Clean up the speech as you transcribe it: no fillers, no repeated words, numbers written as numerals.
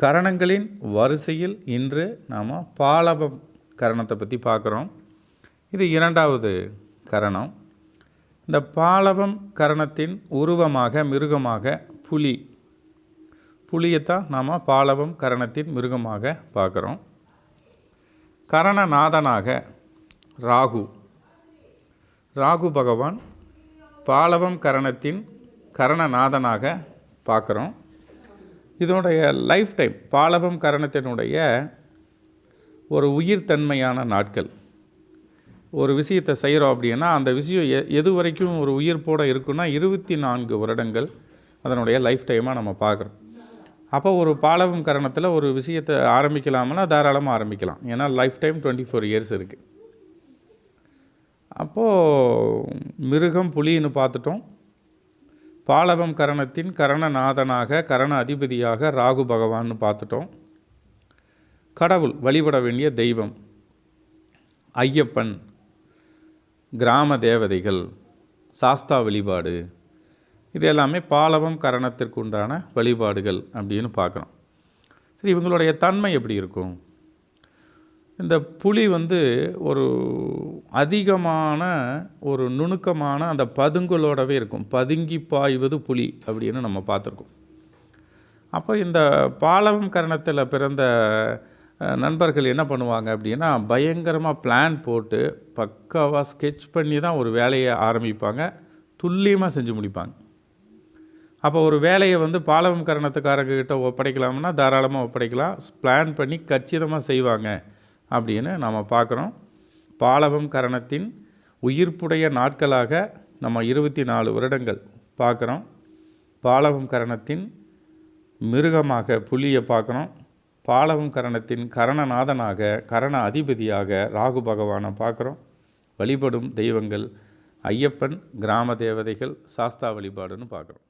கரணங்களின் வரிசையில் இன்று நாம் பாலவம் கரணத்தை பற்றி பார்க்குறோம். இது இரண்டாவது கரணம். இந்த பாலவம் கரணத்தின் உருவமாக மிருகமாக புலியைத்தான் நாம் பாலவம் கரணத்தின் மிருகமாக பார்க்குறோம். கரணநாதனாக ராகு பகவான் பாலவம் கரணத்தின் கரணநாதனாக பார்க்குறோம். இதனுடைய லைஃப் டைம் பாலவம் கரணத்தினுடைய ஒரு உயிர்த்தன்மையான நாட்கள். ஒரு விஷயத்தை செய்கிறோம் அப்படின்னா அந்த விஷயம் எது வரைக்கும் ஒரு உயிர்ப்போடு இருக்குன்னா 24 வருடங்கள் அதனுடைய லைஃப் டைமாக நம்ம பார்க்குறோம். அப்போ ஒரு பாலவம் கரணத்தில் ஒரு விஷயத்தை ஆரம்பிக்கலாம்னா தாராளமாக ஆரம்பிக்கலாம். ஏன்னா லைஃப் டைம் 24 இயர்ஸ் இருக்குது. அப்போது மிருகம் புலின்னு பார்த்துட்டோம். பாலவம் கரணத்தின் கரணநாதனாக கரண அதிபதியாக ராகு பகவான்னு பார்த்துட்டோம். கடவுள் வழிபட வேண்டிய தெய்வம் ஐயப்பன், கிராம தேவதைகள், சாஸ்தா வழிபாடு, இது எல்லாமே பாலவம் கரணத்திற்கு உண்டான வழிபாடுகள் அப்படின்னு பார்க்குறோம். சரி, இவங்களுடைய தன்மை எப்படி இருக்கும்? இந்த புலி ஒரு அதிகமான ஒரு நுணுக்கமான அந்த பதுங்களோடவே இருக்கும். பதுங்கி பாய்வது புலி அப்படின்னு நம்ம பார்த்துருக்கோம். அப்போ இந்த பாலவம் கரணத்தில் பிறந்த நண்பர்கள் என்ன பண்ணுவாங்க அப்படின்னா, பயங்கரமாக பிளான் போட்டு பக்காவாக ஸ்கெட்ச் பண்ணி தான் ஒரு வேலையை ஆரம்பிப்பாங்க. துல்லியமாக செஞ்சு முடிப்பாங்க. அப்போ ஒரு வேலையை பாலவம் கரணத்துக்காரர்கிட்ட ஒப்படைக்கலாம்னா தாராளமாக ஒப்படைக்கலாம். பிளான் பண்ணி கச்சிதமாக செய்வாங்க அப்படின்னு நம்ம பார்க்குறோம். பாலவம் கரணத்தின் உயிர்ப்புடைய நாட்களாக நம்ம 24 வருடங்கள் பார்க்குறோம். பாலவம் கரணத்தின் மிருகமாக புலியை பார்க்குறோம். பாலவம் கரணத்தின் கரணநாதனாக கரண அதிபதியாக ராகு பகவானை பார்க்குறோம். வழிபடும் தெய்வங்கள் ஐயப்பன், கிராம தேவதைகள், சாஸ்தா வழிபாடுன்னு பார்க்குறோம்.